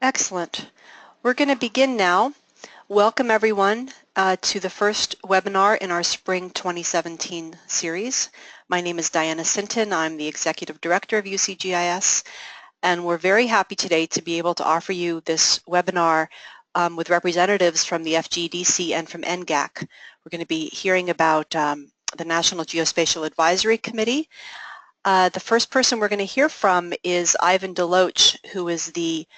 Excellent. We're going to begin now. Welcome everyone to the first webinar in our Spring 2017 series. My name is Diana Sinton. I'm the Executive Director of UCGIS, and we're very happy today to be able to offer you this webinar with representatives from the FGDC and from NGAC. We're going to be hearing about the National Geospatial Advisory Committee. The first person we're going to hear from is Ivan Deloach, who is the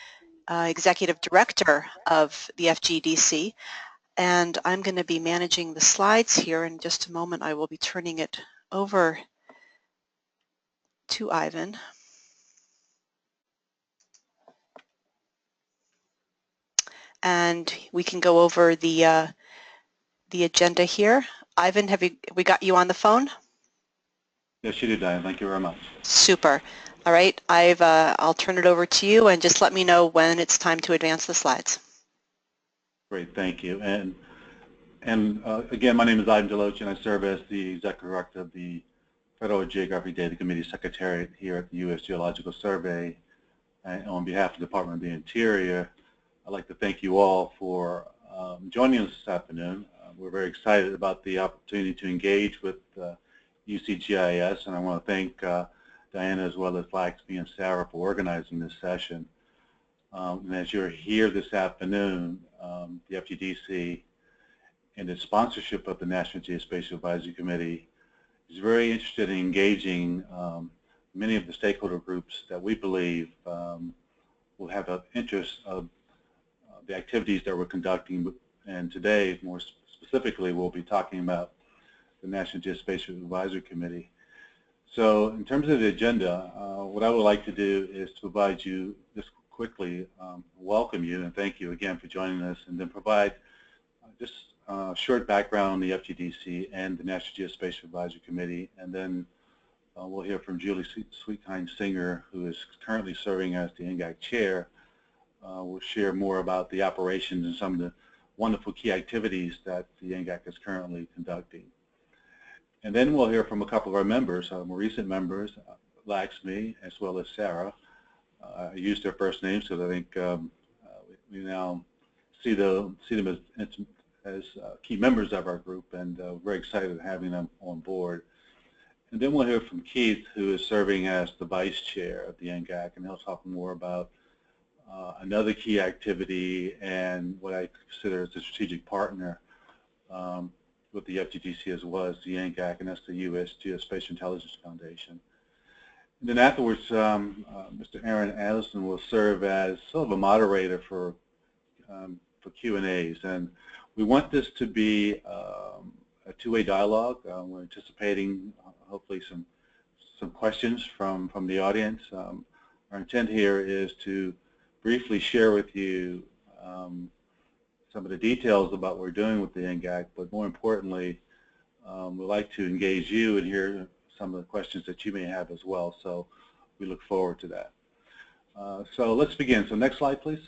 Executive Director of the FGDC, and I'm going to be managing the slides here. In just a moment I will be turning it over to Ivan. And we can go over the agenda here. Ivan, we got you on the phone? Yes, you do, Diane. Thank you very much. Super. All right, I'll turn it over to you, and just let me know when it's time to advance the slides. Great, thank you. And again, my name is Ivan Deloach, and I serve as the Executive Director of the Federal Geographic Data Committee Secretariat here at the U.S. Geological Survey. And on behalf of the Department of the Interior, I'd like to thank you all for joining us this afternoon. We're very excited about the opportunity to engage with UCGIS, and I want to thank Diana as well as Laxmi and Sarah for organizing this session. And as you're here this afternoon, the FGDC, in its sponsorship of the National Geospatial Advisory Committee, is very interested in engaging many of the stakeholder groups that we believe will have an interest of the activities that we're conducting. And today, more specifically, we'll be talking about the National Geospatial Advisory Committee. So in terms of the agenda, what I would like to do is to provide you, just quickly welcome you and thank you again for joining us, and then provide just a short background on the FGDC and the National Geospatial Advisory Committee, and then we'll hear from Julie Sweetkind-Singer, who is currently serving as the NGAC Chair. We'll share more about the operations and some of the wonderful key activities that the NGAC is currently conducting. And then we'll hear from a couple of our members, more recent members, Laxmi as well as Sarah. I used their first names because I think we now see them as key members of our group, and very excited having them on board. And then we'll hear from Keith, who is serving as the Vice Chair of the NGAC, and he'll talk more about another key activity and what I consider as a strategic partner with the FGDC as well as the NGAC, and that's the U.S. Geospatial Intelligence Foundation. And then afterwards, Mr. Aaron Addison will serve as sort of a moderator for Q&As, and we want this to be a two-way dialogue. We're anticipating hopefully some questions from the audience. Our intent here is to briefly share with you some of the details about what we're doing with the NGAC, but more importantly, we'd like to engage you and hear some of the questions that you may have as well. So we look forward to that. So let's begin. So next slide, please.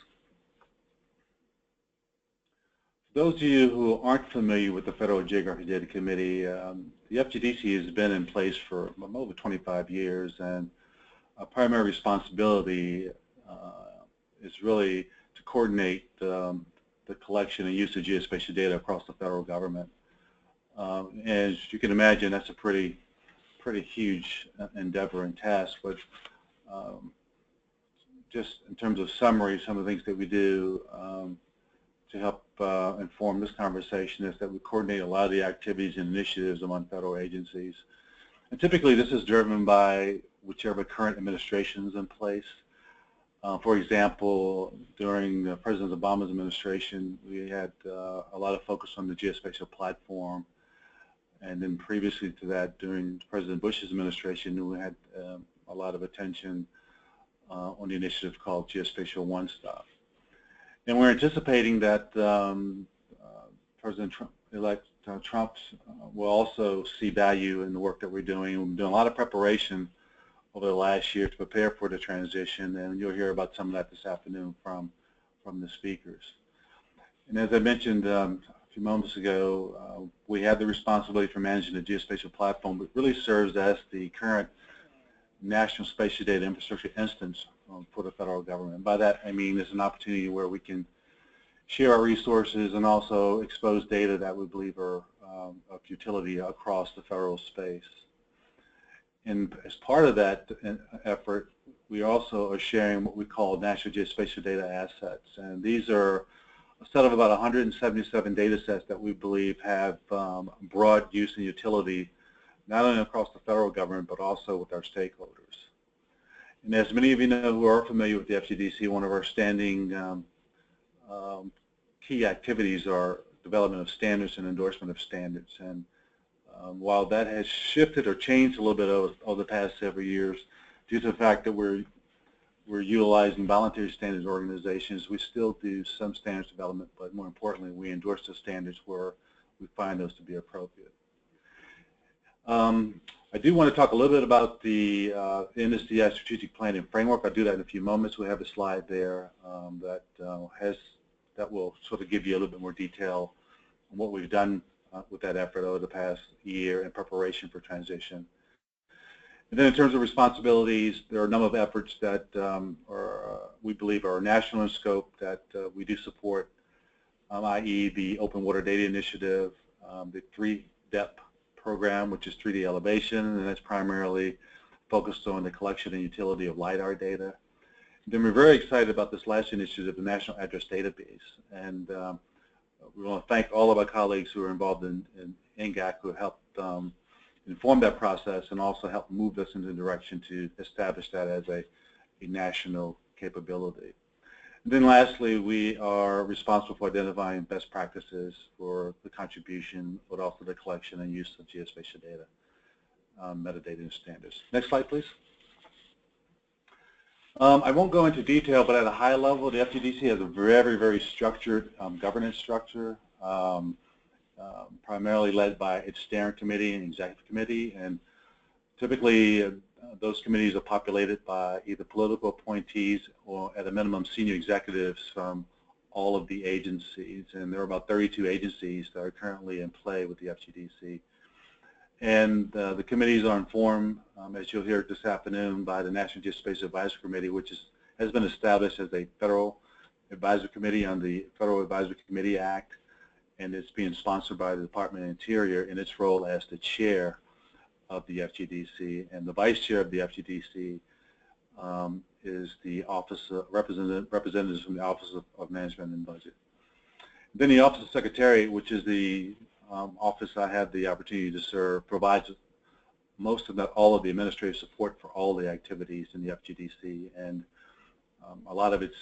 For those of you who aren't familiar with the Federal Geographic Data Committee, the FGDC has been in place for over 25 years, and our primary responsibility is really to coordinate the collection and use of geospatial data across the federal government. As you can imagine, that's a pretty huge endeavor and task, but just in terms of summary, some of the things that we do to help inform this conversation is that we coordinate a lot of the activities and initiatives among federal agencies. And typically this is driven by whichever current administration is in place. For example, during President Obama's administration, we had a lot of focus on the geospatial platform. And then previously to that, during President Bush's administration, we had a lot of attention on the initiative called Geospatial One Stop. And we're anticipating that President-elect Trump will also see value in the work that we're doing. We've been doing a lot of preparation over the last year to prepare for the transition, and you'll hear about some of that this afternoon from the speakers. And as I mentioned a few moments ago, we have the responsibility for managing the geospatial platform, but really serves as the current National Spatial Data Infrastructure instance for the federal government. By that I mean it's an opportunity where we can share our resources and also expose data that we believe are of utility across the federal space. And as part of that effort, we also are sharing what we call National Geospatial Data Assets. And these are a set of about 177 data sets that we believe have broad use and utility, not only across the federal government, but also with our stakeholders. And as many of you know who are familiar with the FGDC, one of our standing key activities are development of standards and endorsement of standards. And while that has shifted or changed a little bit over the past several years, due to the fact that we're utilizing voluntary standards organizations, we still do some standards development, but more importantly, we endorse the standards where we find those to be appropriate. I do want to talk a little bit about the NSDI strategic planning framework. I'll do that in a few moments. We have a slide there that will sort of give you a little bit more detail on what we've done with that effort over the past year in preparation for transition. And then in terms of responsibilities, there are a number of efforts that we believe are national in scope that we do support, i.e. the Open Water Data Initiative, the 3DEP program, which is 3D elevation, and that's primarily focused on the collection and utility of LiDAR data. Then we're very excited about this last initiative, the National Address Database, and we want to thank all of our colleagues who are involved in NGAC who helped inform that process and also help move us in the direction to establish that as a national capability. And then lastly, we are responsible for identifying best practices for the contribution, but also the collection and use of geospatial data, metadata and standards. Next slide, please. I won't go into detail, but at a high level, the FGDC has a very, very structured governance structure, primarily led by its steering committee and executive committee. And typically, those committees are populated by either political appointees or, at a minimum, senior executives from all of the agencies. And there are about 32 agencies that are currently in play with the FGDC. And the committees are informed, as you'll hear this afternoon, by the National Geospatial Advisory Committee, which has been established as a federal advisory committee on the Federal Advisory Committee Act, and it's being sponsored by the Department of Interior in its role as the chair of the FGDC. And the vice chair of the FGDC is the office of representatives from the Office of Management and Budget. Then the Office of Secretary, which is the office I have the opportunity to serve, provides most, if not all, of the administrative support for all the activities in the FGDC, and a lot of its,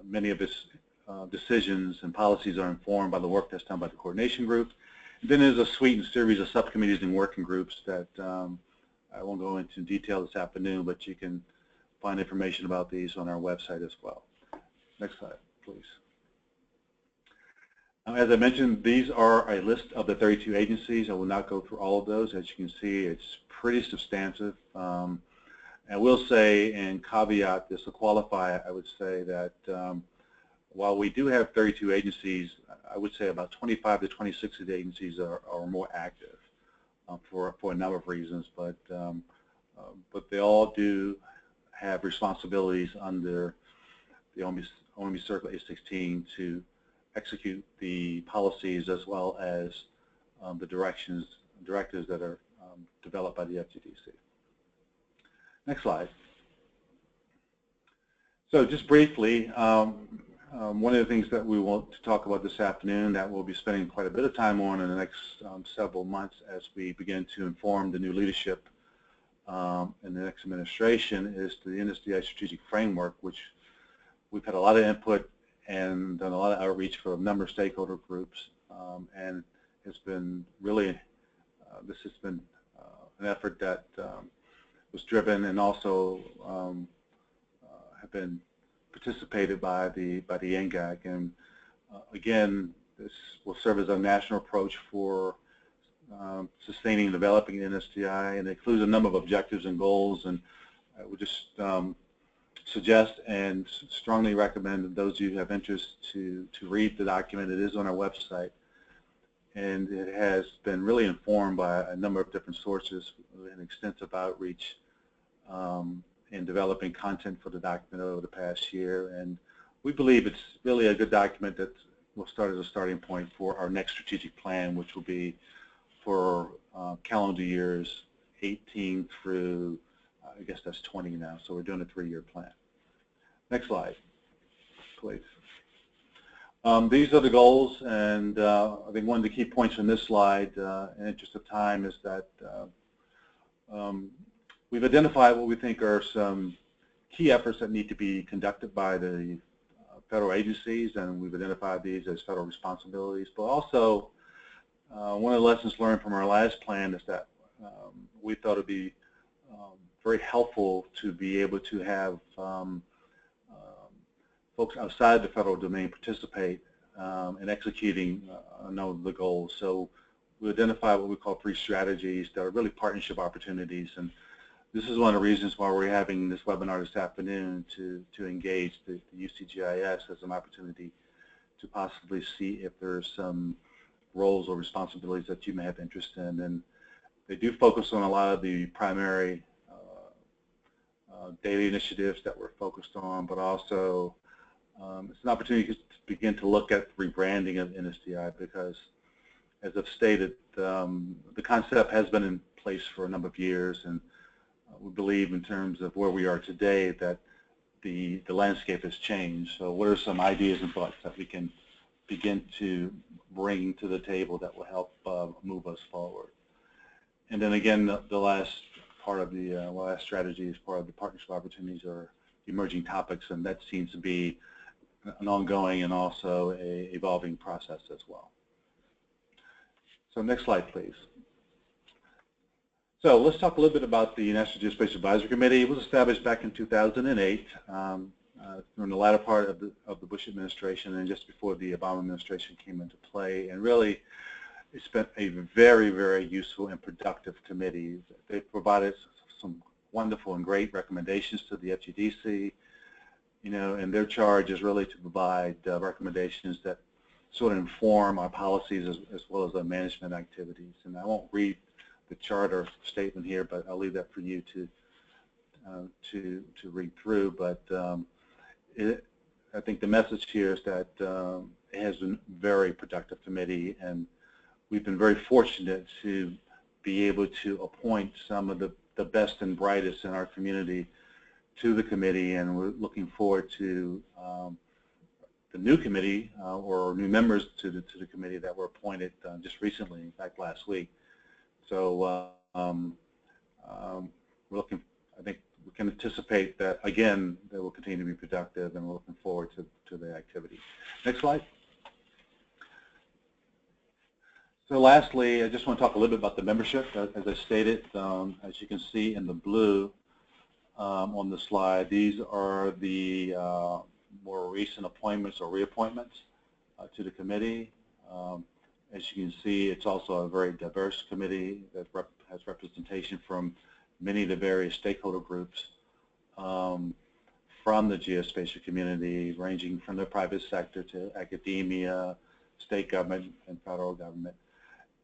many of its decisions and policies are informed by the work that's done by the coordination group. And then there's a suite and series of subcommittees and working groups that I won't go into detail this afternoon, but you can find information about these on our website as well. Next slide, please. As I mentioned, these are a list of the 32 agencies. I will not go through all of those. As you can see, it's pretty substantive. I will say, and caveat this to qualify, I would say that while we do have 32 agencies, I would say about 25 to 26 of the agencies are more active for a number of reasons, but they all do have responsibilities under the OMB Circle 816 to execute the policies as well as the directives that are developed by the FGDC. Next slide. So just briefly, one of the things that we want to talk about this afternoon that we'll be spending quite a bit of time on in the next several months as we begin to inform the new leadership in the next administration is the NSDI strategic framework, which we've had a lot of input and done a lot of outreach for a number of stakeholder groups, and it's been really, this has been an effort that was driven and also have been participated by the NGAC, and again, this will serve as a national approach for sustaining and developing NSDI, and it includes a number of objectives and goals, and I would just suggest and strongly recommend that those of you who have interest to read the document. It is on our website, and it has been really informed by a number of different sources and extensive outreach in developing content for the document over the past year, and we believe it's really a good document that will start as a starting point for our next strategic plan, which will be for calendar years 18 through, I guess that's 20 now, so we're doing a 3-year plan. Next slide, please. These are the goals, and I think one of the key points from this slide, in the interest of time, is that we've identified what we think are some key efforts that need to be conducted by the federal agencies, and we've identified these as federal responsibilities. But also, one of the lessons learned from our last plan is that we thought it would be very helpful to be able to have folks outside the federal domain participate in executing a number of the goals. So we identified what we call 3 strategies that are really partnership opportunities, and this is one of the reasons why we're having this webinar this afternoon to engage the UCGIS as an opportunity to possibly see if there's some roles or responsibilities that you may have interest in. And they do focus on a lot of the primary data initiatives that we're focused on, but also it's an opportunity to begin to look at rebranding of NSDI, because, as I've stated, the concept has been in place for a number of years, and we believe in terms of where we are today that the landscape has changed. So what are some ideas and thoughts that we can begin to bring to the table that will help move us forward? And then again, the last part of the last strategy as part of the partnership opportunities are emerging topics, and that seems to be an ongoing and also a evolving process as well. So next slide, please. So let's talk a little bit about the National Geospatial Advisory Committee. It was established back in 2008 during the latter part of the Bush administration and just before the Obama administration came into play. And really, it's been a very, very useful and productive committee. They've provided some wonderful and great recommendations to the FGDC, and their charge is really to provide recommendations that sort of inform our policies as well as our management activities. And I won't read the charter statement here, but I'll leave that for you to read through. But I think the message here is that it has been a very productive committee, and we've been very fortunate to be able to appoint some of the best and brightest in our community to the committee, and we're looking forward to the new committee or new members to the committee that were appointed just recently, in fact last week. So we're looking, I think we can anticipate that, again, they will continue to be productive, and we're looking forward to the activity. Next slide. So lastly, I just want to talk a little bit about the membership. As I stated, as you can see in the blue on the slide, these are the more recent appointments or reappointments to the committee. As you can see, it's also a very diverse committee that has representation from many of the various stakeholder groups from the geospatial community, ranging from the private sector to academia, state government, and federal government.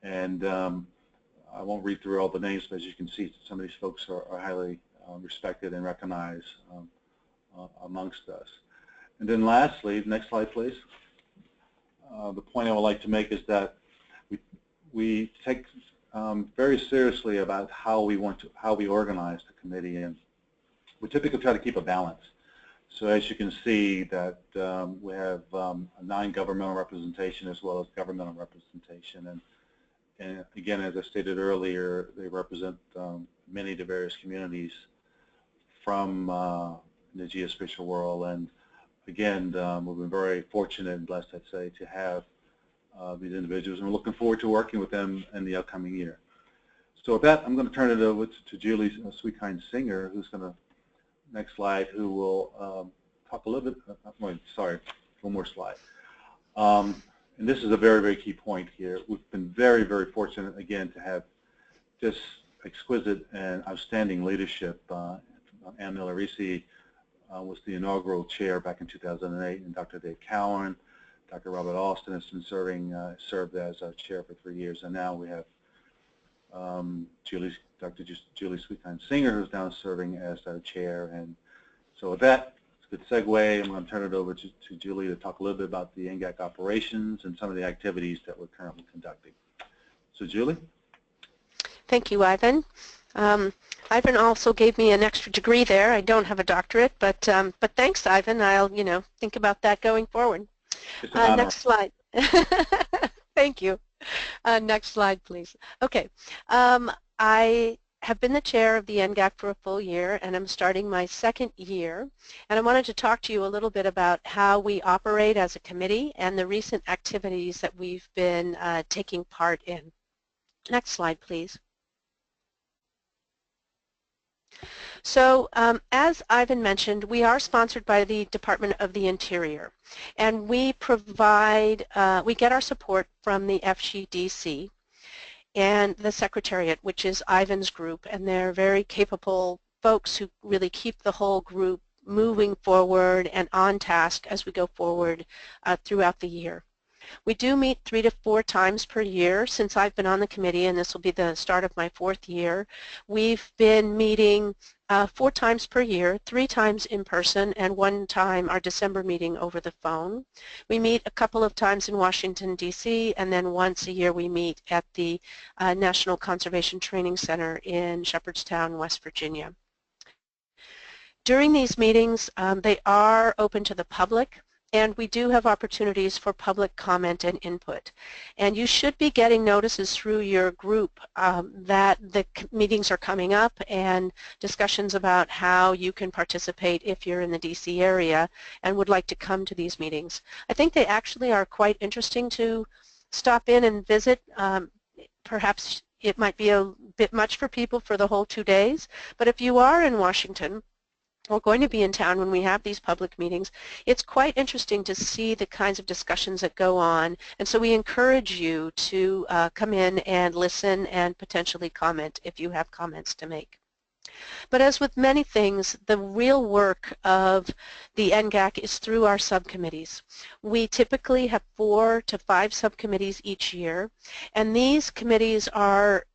And I won't read through all the names, but as you can see, some of these folks are highly respected and recognized amongst us. And then lastly, next slide, please. The point I would like to make is that we take very seriously about how we organize the committee, and we typically try to keep a balance. So as you can see, that we have a non-governmental representation as well as governmental representation, and again, as I stated earlier, they represent many of the various communities from the geospatial world, and again, we've been very fortunate and blessed, I'd say, to have these individuals, and we're looking forward to working with them in the upcoming year. So with that, I'm going to turn it over to Julie Sweetkind-Singer, who's going to, next slide, who will talk a little bit, sorry, one more slide. And this is a very, very key point here. We've been very, very fortunate, again, to have just exquisite and outstanding leadership. Ann Miller-Risi was the inaugural chair back in 2008, and Dr. Dave Cowan, Dr. Robert Alston has been served as our chair for 3 years, and now we have Dr. Julie Sweetkind-Singer, who's now serving as our chair. And so with that, it's a good segue. I'm going to turn it over to Julie to talk a little bit about the NGAC operations and some of the activities that we're currently conducting. So Julie? Thank you, Ivan. Ivan also gave me an extra degree there. I don't have a doctorate, but thanks, Ivan. I'll think about that going forward. Next slide. Thank you. Next slide, please. Okay. I have been the chair of the NGAC for a full year, and I'm starting my second year. And I wanted to talk to you a little bit about how we operate as a committee and the recent activities that we've been taking part in. Next slide, please. So as Ivan mentioned, we are sponsored by the Department of the Interior, and we provide, we get our support from the FGDC and the Secretariat, which is Ivan's group, and they're very capable folks who really keep the whole group moving forward and on task as we go forward throughout the year. We do meet 3 to 4 times per year since I've been on the committee, and this will be the start of my 4th year. We've been meeting 4 times per year, 3 times in person, and 1 time our December meeting over the phone. We meet a couple of times in Washington, D.C., and then once a year we meet at the National Conservation Training Center in Shepherdstown, West Virginia. During these meetings, they are open to the public, and we do have opportunities for public comment and input. And you should be getting notices through your group that the meetings are coming up and discussions about how you can participate if you're in the DC area and would like to come to these meetings. I think they actually are quite interesting to stop in and visit. Perhaps it might be a bit much for people for the whole 2 days, but if you are in Washington, we're going to be in town when we have these public meetings. It's quite interesting to see the kinds of discussions that go on, and so we encourage you to come in and listen and potentially comment if you have comments to make. But as with many things, the real work of the NGAC is through our subcommittees. We typically have 4 to 5 subcommittees each year, and these committees are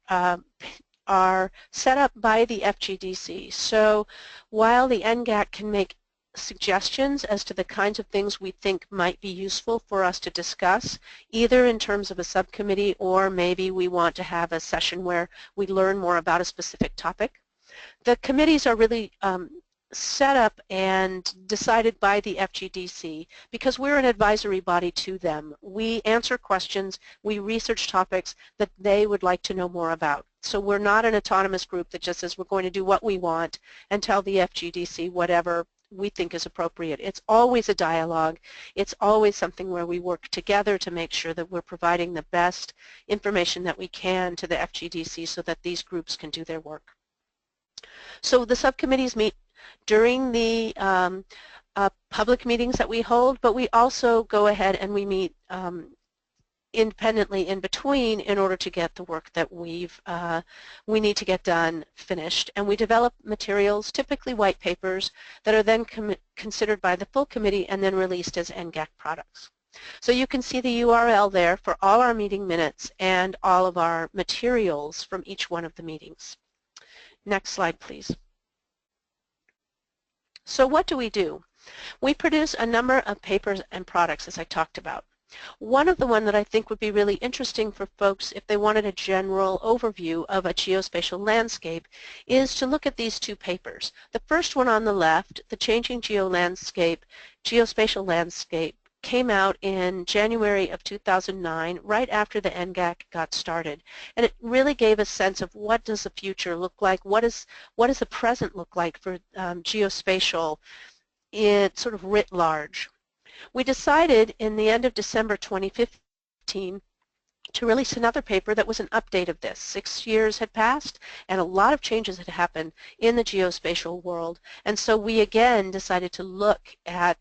set up by the FGDC. So while the NGAC can make suggestions as to the kinds of things we think might be useful for us to discuss, either in terms of a subcommittee or maybe we want to have a session where we learn more about a specific topic, the committees are really set up and decided by the FGDC because we're an advisory body to them. We answer questions, we research topics that they would like to know more about. So we're not an autonomous group that just says we're going to do what we want and tell the FGDC whatever we think is appropriate. It's always a dialogue. It's always something where we work together to make sure that we're providing the best information that we can to the FGDC so that these groups can do their work. So the subcommittees meet during the public meetings that we hold, but we also go ahead and we meet independently in between in order to get the work that we need to get done finished. And we develop materials, typically white papers, that are then considered by the full committee and then released as NGAC products. So you can see the URL there for all our meeting minutes and all of our materials from each one of the meetings. Next slide, please. So what do? We produce a number of papers and products, as I talked about. One of the ones that I think would be really interesting for folks if they wanted a general overview of a geospatial landscape is to look at these 2 papers. The first one on the left, the Changing Geospatial Landscape, came out in January of 2009, right after the NGAC got started. And it really gave a sense of what does the future look like, what does the present look like for geospatial sort of writ large. We decided in the end of December 2015 to release another paper that was an update of this. 6 years had passed and a lot of changes had happened in the geospatial world, and so we again decided to look at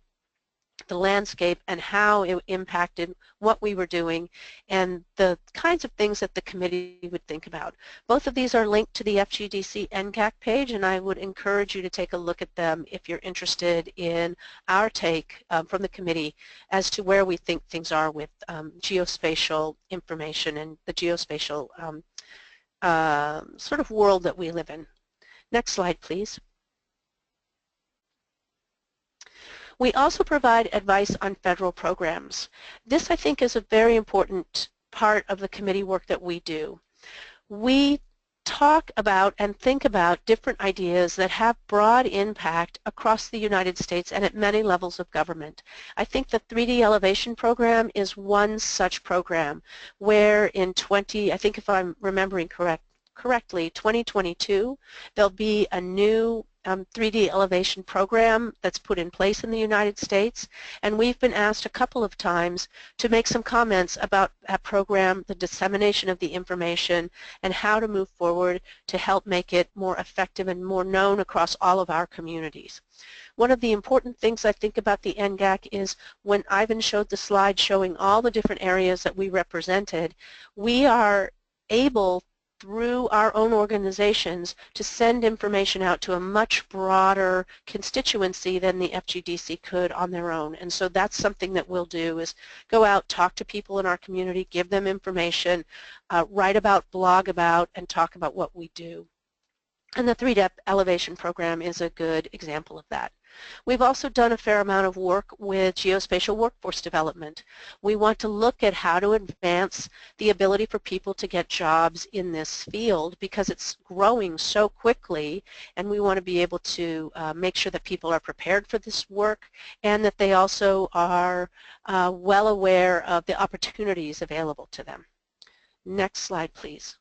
the landscape and how it impacted what we were doing and the kinds of things that the committee would think about. Both of these are linked to the FGDC NGAC page, and I would encourage you to take a look at them if you're interested in our take from the committee as to where we think things are with geospatial information and the geospatial sort of world that we live in. Next slide, please. We also provide advice on federal programs. This, I think, is a very important part of the committee work that we do. We talk about and think about different ideas that have broad impact across the United States and at many levels of government. I think the 3D elevation program is one such program where in I think if I'm remembering correctly, 2022, there'll be a new 3D elevation program that's put in place in the United States, and we've been asked a couple of times to make some comments about that program, the dissemination of the information, and how to move forward to help make it more effective and more known across all of our communities. One of the important things I think about the NGAC is when Ivan showed the slide showing all the different areas that we represented, we are able through our own organizations to send information out to a much broader constituency than the FGDC could on their own. And so that's something that we'll do is go out, talk to people in our community, give them information, write about, blog about, and talk about what we do. And the 3D elevation program is a good example of that. We've also done a fair amount of work with geospatial workforce development. We want to look at how to advance the ability for people to get jobs in this field because it's growing so quickly, and we want to be able to make sure that people are prepared for this work and that they also are well aware of the opportunities available to them. Next slide, please.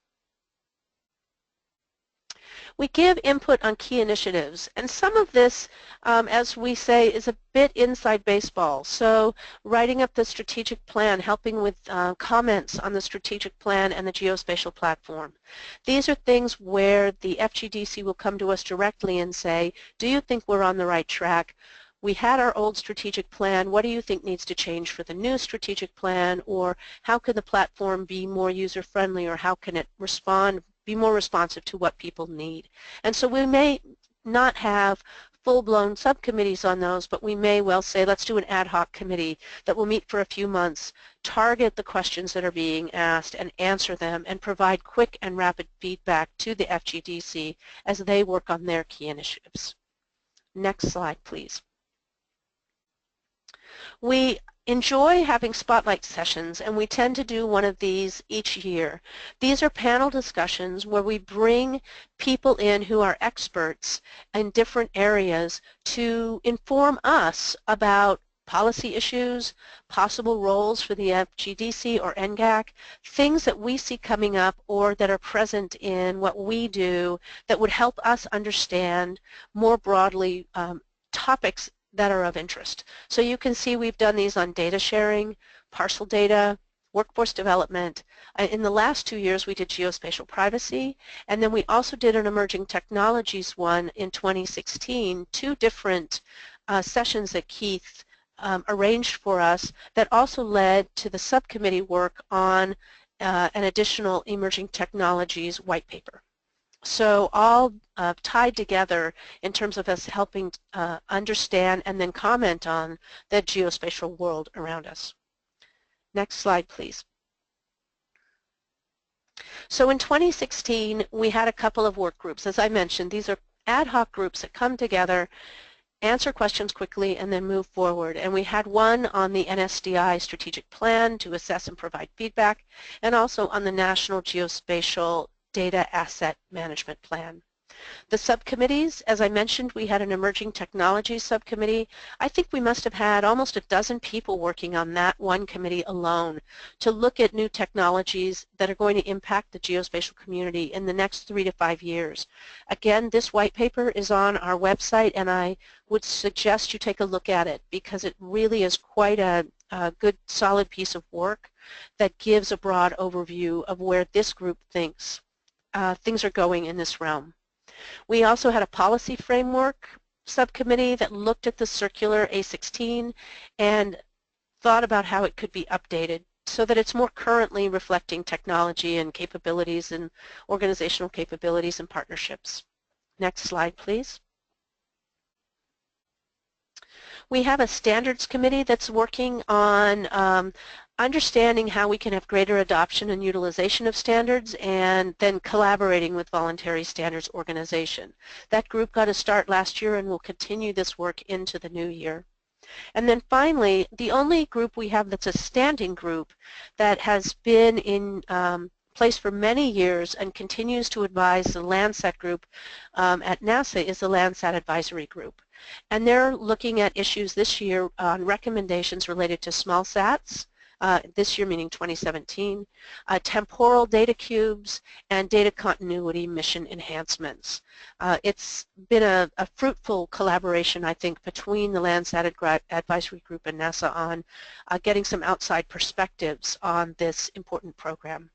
We give input on key initiatives, and some of this, as we say, is a bit inside baseball. So writing up the strategic plan, helping with comments on the strategic plan and the geospatial platform. These are things where the FGDC will come to us directly and say, do you think we're on the right track? We had our old strategic plan. What do you think needs to change for the new strategic plan? Or how can the platform be more user-friendly, or how can it be more responsive to what people need? And so we may not have full-blown subcommittees on those, but we may well say, let's do an ad hoc committee that will meet for a few months, target the questions that are being asked and answer them, and provide quick and rapid feedback to the FGDC as they work on their key initiatives. Next slide, please. We enjoy having spotlight sessions, and we tend to do one of these each year. These are panel discussions where we bring people in who are experts in different areas to inform us about policy issues, possible roles for the FGDC or NGAC, things that we see coming up or that are present in what we do that would help us understand more broadly topics that are of interest. So you can see we've done these on data sharing, parcel data, workforce development. In the last 2 years we did geospatial privacy, and then we also did an emerging technologies one in 2016, 2 different sessions that Keith arranged for us that also led to the subcommittee work on an additional emerging technologies white paper. So all tied together in terms of us helping understand and then comment on the geospatial world around us. Next slide, please. So in 2016, we had a couple of work groups. As I mentioned, these are ad hoc groups that come together, answer questions quickly, and then move forward. And we had one on the NSDI strategic plan to assess and provide feedback, and also on the National Geospatial Data Asset Management Plan. The subcommittees, as I mentioned, we had an emerging technologies subcommittee. I think we must have had almost a dozen people working on that one committee alone to look at new technologies that are going to impact the geospatial community in the next 3 to 5 years. Again, this white paper is on our website, and I would suggest you take a look at it because it really is quite a good solid piece of work that gives a broad overview of where this group thinks things are going in this realm. We also had a policy framework subcommittee that looked at the circular A16 and thought about how it could be updated so that it's more currently reflecting technology and capabilities and organizational capabilities and partnerships. Next slide, please. We have a standards committee that's working on understanding how we can have greater adoption and utilization of standards, and then collaborating with voluntary standards organization. That group got a start last year and will continue this work into the new year. And then finally, the only group we have that's a standing group that has been in place for many years and continues to advise the Landsat group at NASA is the Landsat Advisory Group. And they're looking at issues this year on recommendations related to small sats, this year meaning 2017, temporal data cubes, and data continuity mission enhancements. It's been a fruitful collaboration, I think, between the Landsat Advisory Group and NASA on getting some outside perspectives on this important program.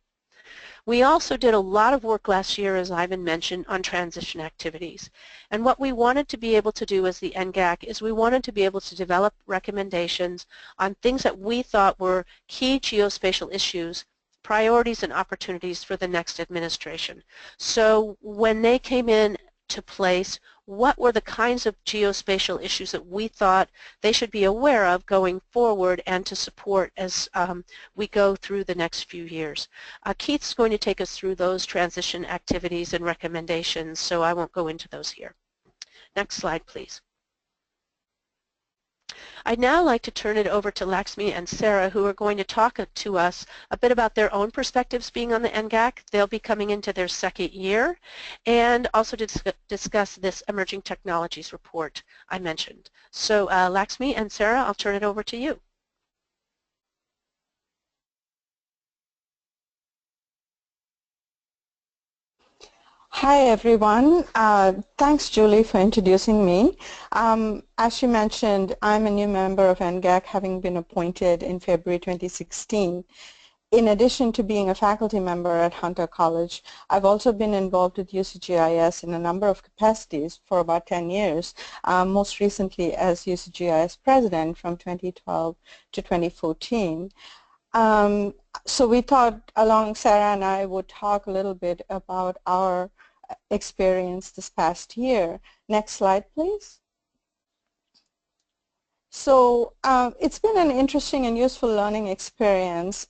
We also did a lot of work last year, as Ivan mentioned, on transition activities. And what we wanted to be able to do as the NGAC is we wanted to be able to develop recommendations on things that we thought were key geospatial issues, priorities and opportunities for the next administration. So when they came in to place, what were the kinds of geospatial issues that we thought they should be aware of going forward and to support as we go through the next few years. Keith's going to take us through those transition activities and recommendations, so I won't go into those here. Next slide, please. I'd now like to turn it over to Laxmi and Sarah, who are going to talk to us a bit about their own perspectives being on the NGAC. They'll be coming into their second year, and also to discuss this emerging technologies report I mentioned. So Laxmi and Sarah, I'll turn it over to you. Hi everyone. Thanks Julie for introducing me. As she mentioned, I'm a new member of NGAC, having been appointed in February 2016. In addition to being a faculty member at Hunter College, I've also been involved with UCGIS in a number of capacities for about 10 years, most recently as UCGIS president from 2012 to 2014. So we thought along Sarah and I would talk a little bit about our experience this past year. Next slide, please. So it's been an interesting and useful learning experience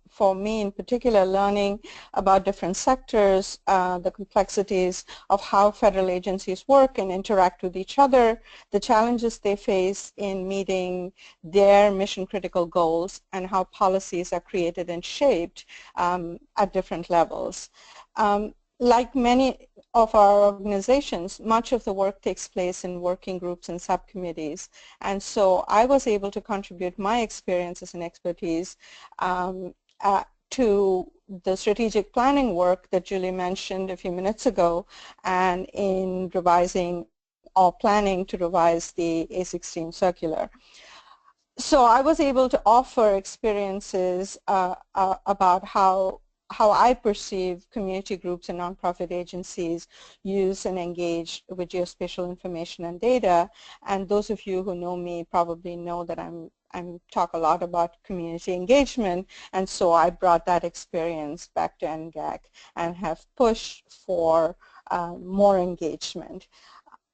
for me in particular, learning about different sectors, the complexities of how federal agencies work and interact with each other, the challenges they face in meeting their mission-critical goals, and how policies are created and shaped at different levels. Like many of our organizations, much of the work takes place in working groups and subcommittees, and so I was able to contribute my experiences and expertise to the strategic planning work that Julie mentioned a few minutes ago, and in revising or planning to revise the A16 circular. So I was able to offer experiences about how I perceive community groups and nonprofit agencies use and engage with geospatial information and data. And those of you who know me probably know that I talk a lot about community engagement, and so I brought that experience back to NGAC and have pushed for more engagement.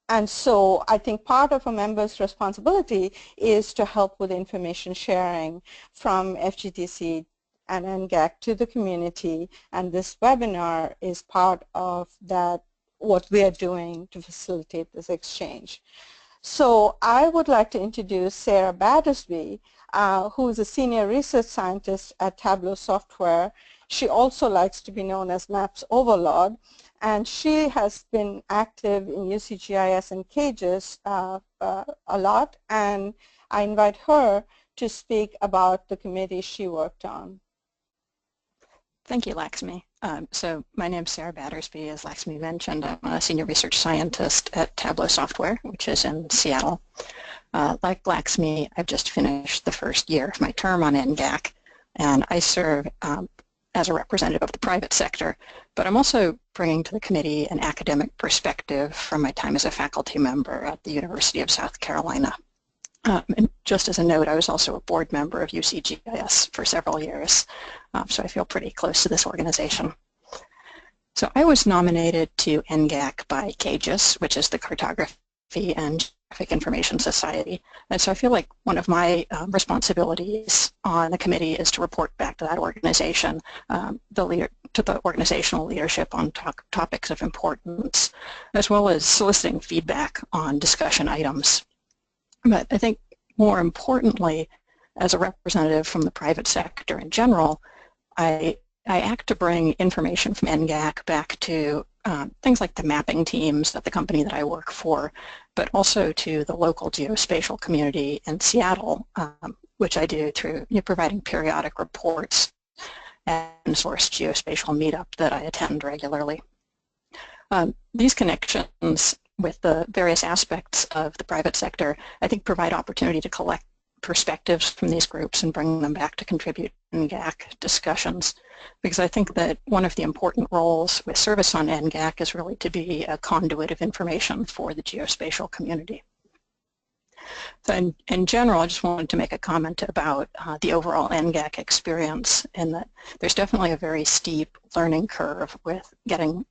And so I think part of a member's responsibility is to help with information sharing from FGDC and NGAC to the community, and this webinar is part of that, what we are doing to facilitate this exchange. So I would like to introduce Sarah Battersby, who is a senior research scientist at Tableau Software. She also likes to be known as Maps Overlord, and she has been active in UCGIS and CAGES a lot, and I invite her to speak about the committee she worked on. Thank you, Laxmi. So my name is Sarah Battersby, as Laxmi mentioned. I'm a senior research scientist at Tableau Software, which is in Seattle. Like Laxmi, I've just finished the first year of my term on NGAC, and I serve as a representative of the private sector, but I'm also bringing to the committee an academic perspective from my time as a faculty member at the University of South Carolina. And just as a note, I was also a board member of UCGIS for several years, so I feel pretty close to this organization. So I was nominated to NGAC by CAGES, which is the Cartography and Information Society. And so I feel like one of my responsibilities on the committee is to report back to that organization, to the organizational leadership on topics of importance, as well as soliciting feedback on discussion items. But I think more importantly, as a representative from the private sector in general, I act to bring information from NGAC back to things like the mapping teams at the company that I work for, but also to the local geospatial community in Seattle, which I do through providing periodic reports and source geospatial meetup that I attend regularly. These connections with the various aspects of the private sector, I think, provide opportunity to collect perspectives from these groups and bring them back to contribute in NGAC discussions, because I think that one of the important roles with service on NGAC is really to be a conduit of information for the geospatial community. So in general, I just wanted to make a comment about the overall NGAC experience, in that there's definitely a very steep learning curve with getting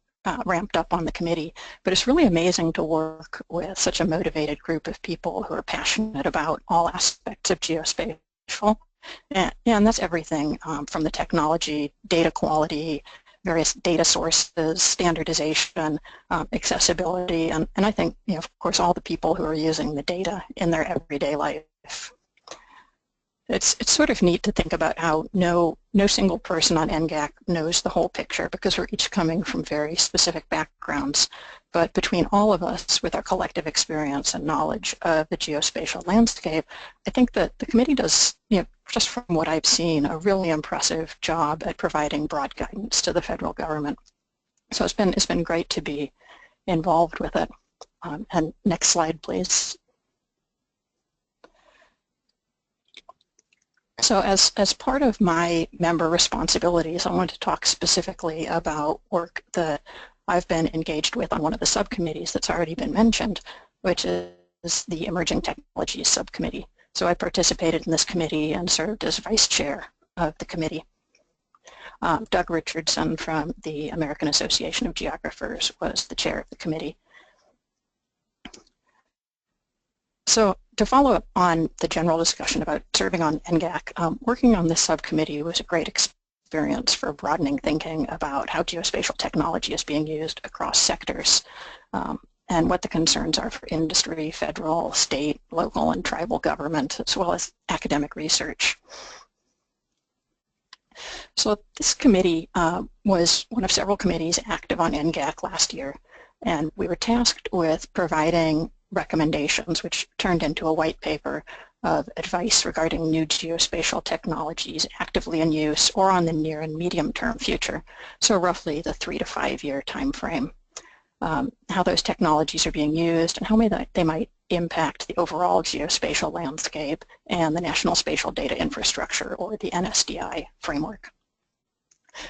ramped up on the committee, but it's really amazing to work with such a motivated group of people who are passionate about all aspects of geospatial, and that's everything from the technology, data quality, various data sources, standardization, accessibility, and I think, of course, all the people who are using the data in their everyday life. It's sort of neat to think about how no single person on NGAC knows the whole picture, because we're each coming from very specific backgrounds. But between all of us, with our collective experience and knowledge of the geospatial landscape, I think that the committee does, just from what I've seen, a really impressive job at providing broad guidance to the federal government. So it's been great to be involved with it. And next slide, please. So as part of my member responsibilities, I want to talk specifically about work that I've been engaged with on one of the subcommittees that's already been mentioned, which is the Emerging Technologies Subcommittee. So I participated in this committee and served as vice chair of the committee. Doug Richardson from the American Association of Geographers was the chair of the committee. So to follow up on the general discussion about serving on NGAC, working on this subcommittee was a great experience for broadening thinking about how geospatial technology is being used across sectors, and what the concerns are for industry, federal, state, local, and tribal government, as well as academic research. So this committee was one of several committees active on NGAC last year, and we were tasked with providing recommendations, which turned into a white paper of advice regarding new geospatial technologies actively in use or on the near and medium term future, so roughly the 3 to 5 year time frame, how those technologies are being used and how they might impact the overall geospatial landscape and the National Spatial Data Infrastructure, or the NSDI framework.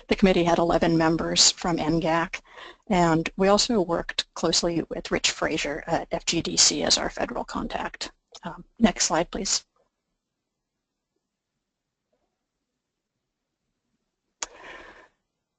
The committee had 11 members from NGAC, and we also worked closely with Rich Frazier at FGDC as our federal contact. Next slide, please.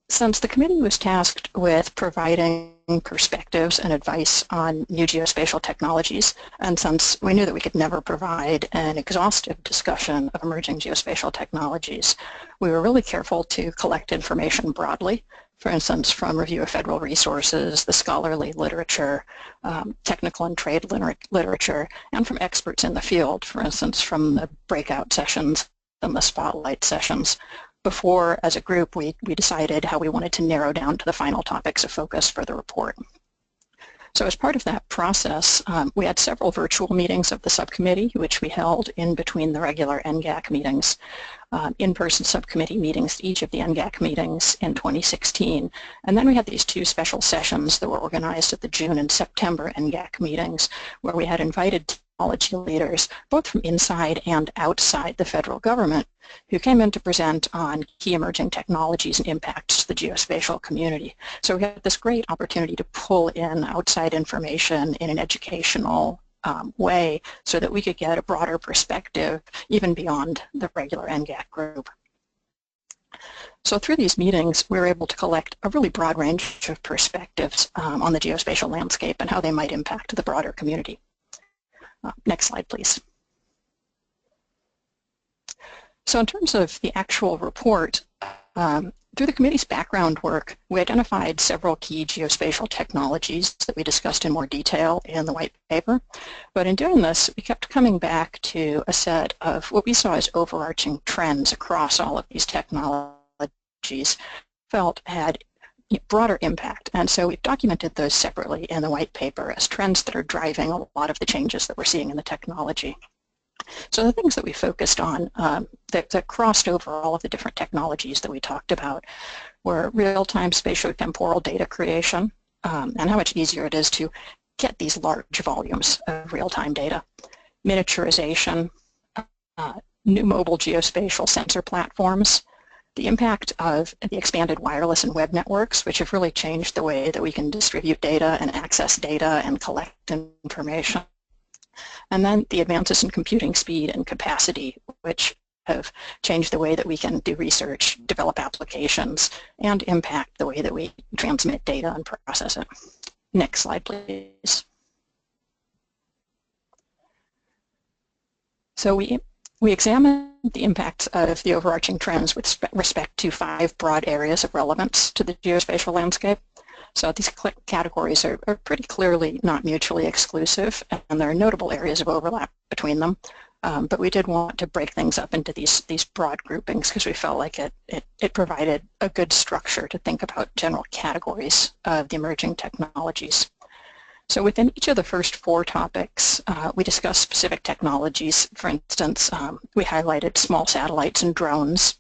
Since the committee was tasked with providing perspectives and advice on new geospatial technologies, and since we knew that we could never provide an exhaustive discussion of emerging geospatial technologies, we were really careful to collect information broadly, for instance, from review of federal resources, the scholarly literature, technical and trade literature, and from experts in the field, for instance, from the breakout sessions and the spotlight sessions, before, as a group, we decided how we wanted to narrow down to the final topics of focus for the report. So as part of that process, we had several virtual meetings of the subcommittee, which we held in between the regular NGAC meetings, in-person subcommittee meetings, each of the NGAC meetings in 2016. And then we had these 2 special sessions that were organized at the June and September NGAC meetings, where we had invited technology leaders, both from inside and outside the federal government, who came in to present on key emerging technologies and impacts to the geospatial community. So we had this great opportunity to pull in outside information in an educational way, so that we could get a broader perspective even beyond the regular NGAC group. So through these meetings, we were able to collect a really broad range of perspectives on the geospatial landscape and how they might impact the broader community. Next slide, please. So in terms of the actual report, through the committee's background work, we identified several key geospatial technologies that we discussed in more detail in the white paper. But in doing this, we kept coming back to a set of what we saw as overarching trends across all of these technologies, felt had broader impact. And so we've documented those separately in the white paper as trends that are driving a lot of the changes that we're seeing in the technology. So the things that we focused on that crossed over all of the different technologies that we talked about were real-time spatiotemporal data creation and how much easier it is to get these large volumes of real-time data, miniaturization, new mobile geospatial sensor platforms, the impact of the expanded wireless and web networks, which have really changed the way that we can distribute data and access data and collect information. And then the advances in computing speed and capacity, which have changed the way that we can do research, develop applications, and impact the way that we transmit data and process it. Next slide, please. So we examined the impacts of the overarching trends with respect to 5 broad areas of relevance to the geospatial landscape. So these categories are pretty clearly not mutually exclusive, and there are notable areas of overlap between them. But we did want to break things up into these broad groupings because we felt like it provided a good structure to think about general categories of the emerging technologies. So within each of the first 4 topics, we discussed specific technologies. For instance, we highlighted small satellites and drones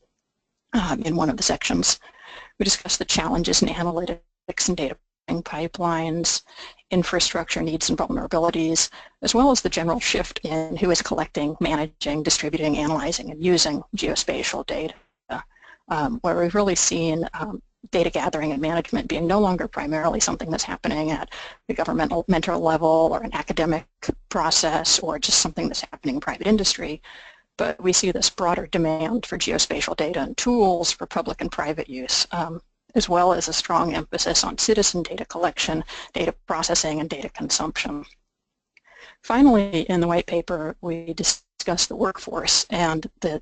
in one of the sections. We discussed the challenges in analytics and data pipelines, infrastructure needs and vulnerabilities, as well as the general shift in who is collecting, managing, distributing, analyzing, and using geospatial data, where we've really seen data gathering and management being no longer primarily something that's happening at the governmental level or an academic process or just something that's happening in private industry, but we see this broader demand for geospatial data and tools for public and private use, as well as a strong emphasis on citizen data collection, data processing, and data consumption. Finally, in the white paper, we discussed the workforce, and the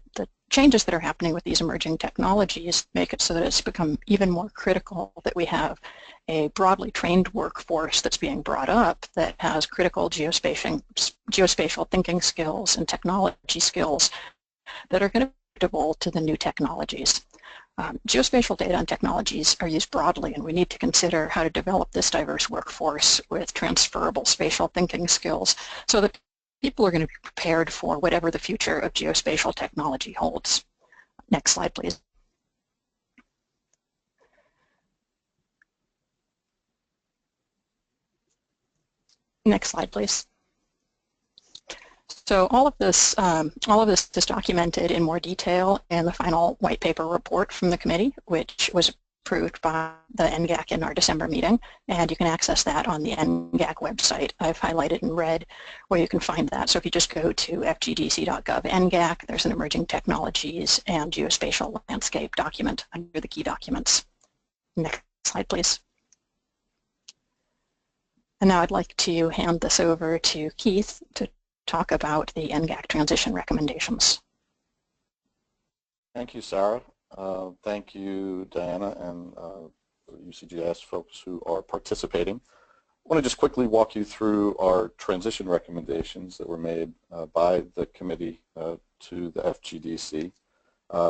changes that are happening with these emerging technologies make it so that it's become even more critical that we have a broadly trained workforce that's being brought up that has critical geospatial thinking skills and technology skills that are going to be adaptable to the new technologies. Geospatial data and technologies are used broadly, and we need to consider how to develop this diverse workforce with transferable spatial thinking skills so that people are going to be prepared for whatever the future of geospatial technology holds. Next slide, please. Next slide, please. So all of this is documented in more detail in the final white paper report from the committee, which was approved by the NGAC in our December meeting, and you can access that on the NGAC website. I've highlighted in red where you can find that. So if you just go to fgdc.gov NGAC, there's an emerging technologies and geospatial landscape document under the key documents. Next slide, please. And now I'd like to hand this over to Keith to talk about the NGAC transition recommendations. Thank you, Sarah. Thank you, Diana, and UCGS folks who are participating. I want to just quickly walk you through our transition recommendations that were made by the committee to the FGDC.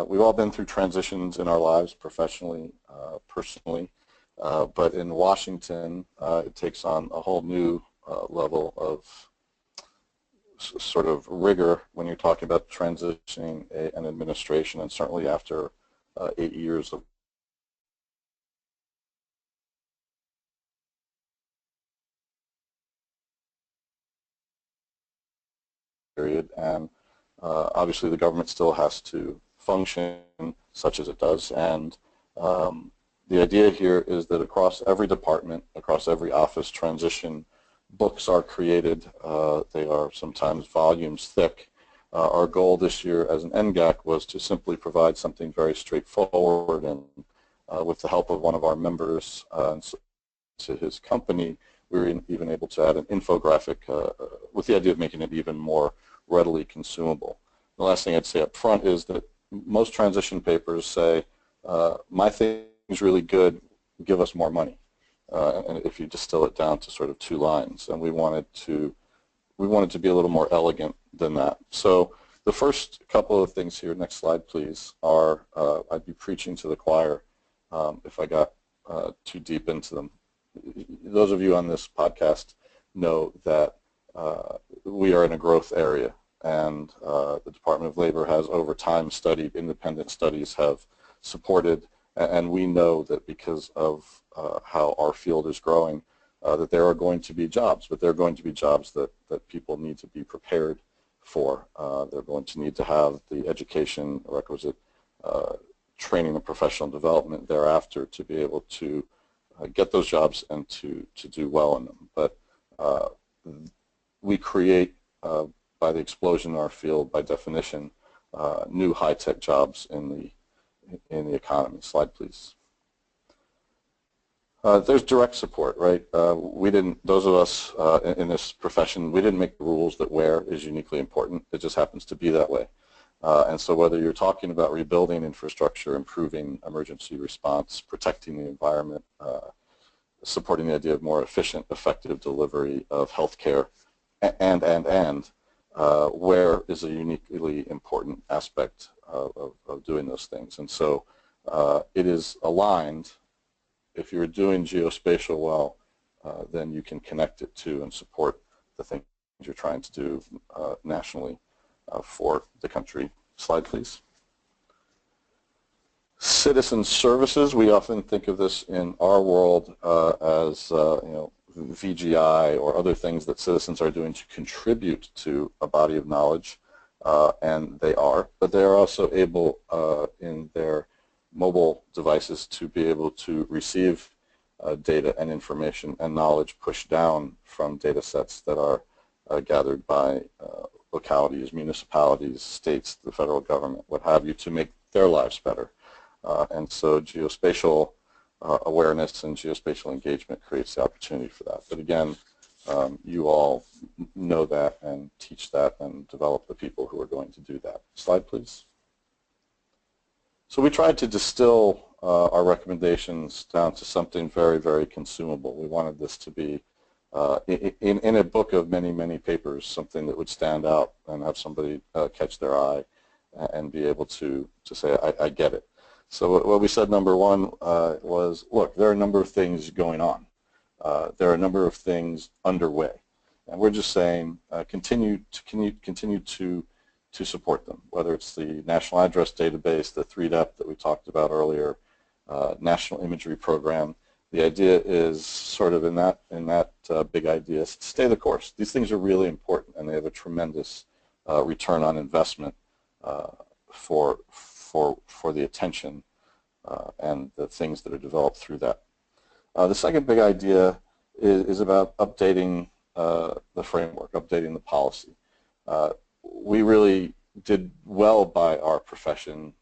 We've all been through transitions in our lives, professionally, personally, but in Washington, it takes on a whole new level of sort of rigor when you're talking about transitioning an administration, and certainly after 8 years of period, and obviously the government still has to function such as it does, and the idea here is that across every department, across every office, transition books are created. They are sometimes volumes thick. Our goal this year as an NGAC was to simply provide something very straightforward, and with the help of one of our members to his company, we were even able to add an infographic with the idea of making it even more readily consumable. The last thing I'd say up front is that most transition papers say, my thing's really good, give us more money. And if you distill it down to sort of 2 lines, and we wanted to be a little more elegant than that. So the first couple of things here, next slide please, are I'd be preaching to the choir if I got too deep into them. Those of you on this podcast know that we are in a growth area, and the Department of Labor has over time studied, independent studies have supported, and we know that because of how our field is growing, that there are going to be jobs, but there are going to be jobs that people need to be prepared for. They're going to need to have the education, requisite training and professional development thereafter to be able to get those jobs and to do well in them. But we create, by the explosion in our field, by definition, new high-tech jobs in the economy. Slide, please. There's direct support, right? Those of us in this profession, we didn't make the rules that where is uniquely important. It just happens to be that way. And so whether you're talking about rebuilding infrastructure, improving emergency response, protecting the environment, supporting the idea of more efficient, effective delivery of healthcare, and where is a uniquely important aspect of doing those things. And so it is aligned. If you're doing geospatial well, then you can connect it to and support the things you're trying to do nationally for the country. Slide, please. Citizen services, we often think of this in our world as VGI or other things that citizens are doing to contribute to a body of knowledge, and they are, but they are also able in their mobile devices to be able to receive data and information and knowledge pushed down from data sets that are gathered by localities, municipalities, states, the federal government, what have you, to make their lives better. And so geospatial awareness and geospatial engagement creates the opportunity for that. But again, you all know that and teach that and develop the people who are going to do that. Slide, please. So we tried to distill our recommendations down to something very, very consumable. We wanted this to be, in a book of many, many papers, something that would stand out and have somebody catch their eye and be able to say, I get it. So what we said, number one, was, look, there are a number of things going on. There are a number of things underway. And we're just saying continue to support them, whether it's the National Address Database, the 3DEP that we talked about earlier, National Imagery Program. The idea is sort of in that big idea, stay the course. These things are really important, and they have a tremendous return on investment for the attention and the things that are developed through that. The second big idea is about updating the framework, updating the policy. We really did well by our profession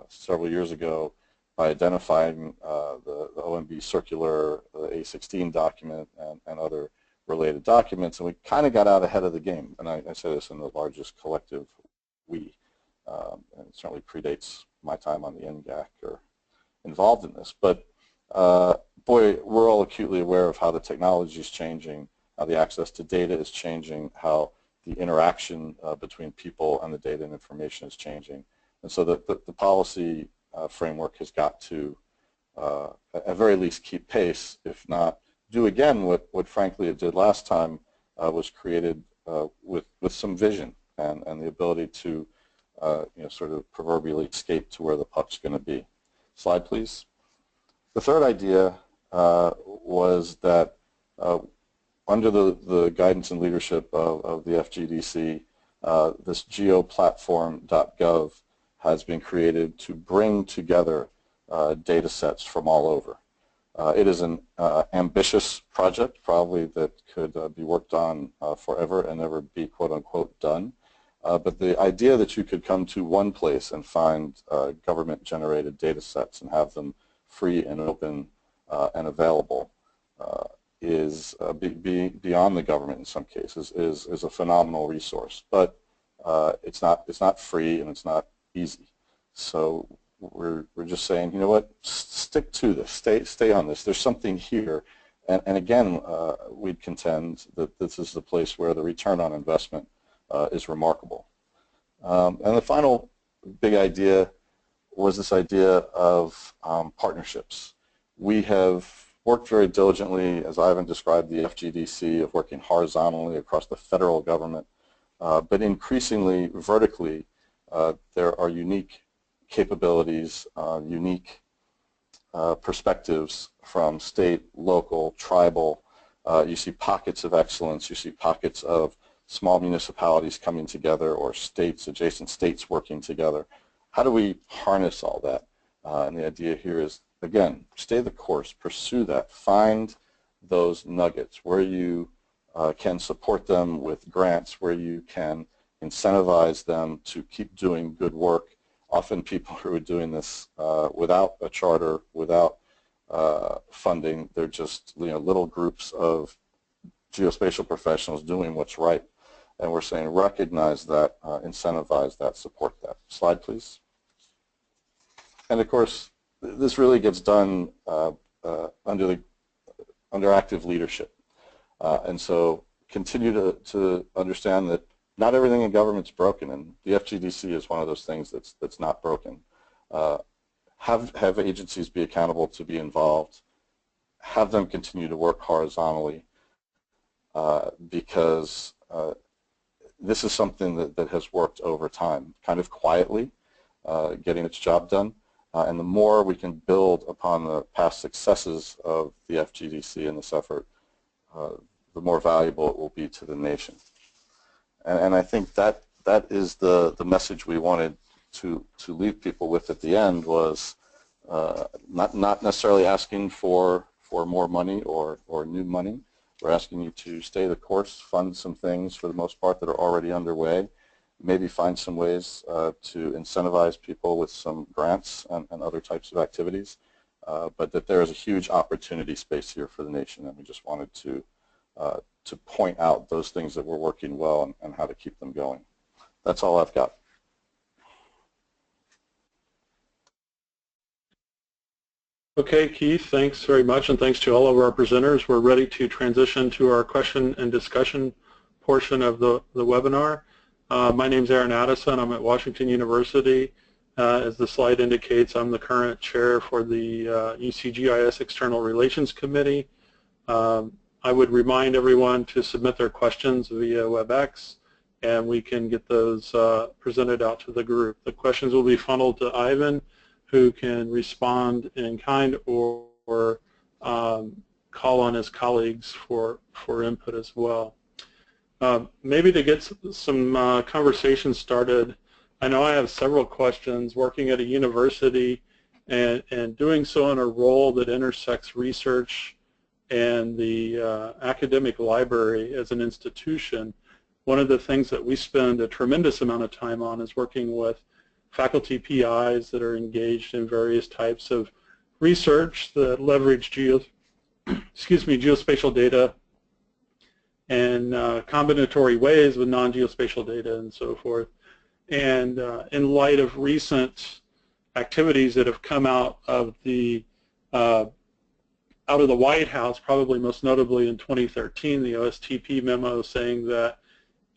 several years ago by identifying the OMB circular, the A16 document, and other related documents, and we kind of got out ahead of the game. And I say this in the largest collective we, and it certainly predates my time on the NGAC or involved in this. But boy, we're all acutely aware of how the technology is changing, how the access to data is changing, how the interaction between people and the data and information is changing. And so the policy framework has got to, at very least, keep pace, if not do again what frankly it did last time, was created with some vision and the ability to sort of proverbially skate to where the puck's going to be. Slide, please. The third idea was that under the guidance and leadership of the FGDC, this geoplatform.gov has been created to bring together data sets from all over. It is an ambitious project, probably, that could be worked on forever and never be quote-unquote done. But the idea that you could come to one place and find government-generated data sets and have them free and open and available is beyond the government in some cases is a phenomenal resource, but it's not free and it's not easy. So we're just saying, you know what, stick to this, stay on this. There's something here, and again, we'd contend that this is the place where the return on investment is remarkable. And the final big idea was this idea of partnerships. We have worked very diligently, as Ivan described, the FGDC, of working horizontally across the federal government, but increasingly vertically, there are unique capabilities, unique perspectives from state, local, tribal. You see pockets of excellence, you see pockets of small municipalities coming together or states, adjacent states working together. How do we harness all that? And the idea here is, again, stay the course, pursue that, find those nuggets where you can support them with grants, where you can incentivize them to keep doing good work. Often people who are doing this without a charter, without funding, they're just little groups of geospatial professionals doing what's right. And we're saying recognize that, incentivize that, support that. Slide, please. And of course, this really gets done under active leadership. And so continue to understand that not everything in government's broken, and the FGDC is one of those things that's not broken. Have agencies be accountable to be involved. Have them continue to work horizontally because this is something that has worked over time, kind of quietly, getting its job done. And the more we can build upon the past successes of the FGDC in this effort, the more valuable it will be to the nation. And I think that is the message we wanted to leave people with at the end, was not necessarily asking for more money or new money. We're asking you to stay the course, fund some things for the most part that are already underway, maybe find some ways to incentivize people with some grants and other types of activities, but that there is a huge opportunity space here for the nation, and we just wanted to point out those things that were working well and how to keep them going. That's all I've got. Okay, Keith, thanks very much, and thanks to all of our presenters. We're ready to transition to our question and discussion portion of the webinar. My name is Aaron Addison. I'm at Washington University. As the slide indicates, I'm the current chair for the UCGIS External Relations Committee. I would remind everyone to submit their questions via WebEx, and we can get those presented out to the group. The questions will be funneled to Ivan, who can respond in kind or call on his colleagues for input as well. Maybe to get some conversation started, I know I have several questions. Working at a university and doing so in a role that intersects research and the academic library as an institution, one of the things that we spend a tremendous amount of time on is working with faculty PIs that are engaged in various types of research that leverage geospatial data and combinatory ways with non-geospatial data and so forth. And in light of recent activities that have come out of the White House, probably most notably in 2013, the OSTP memo saying that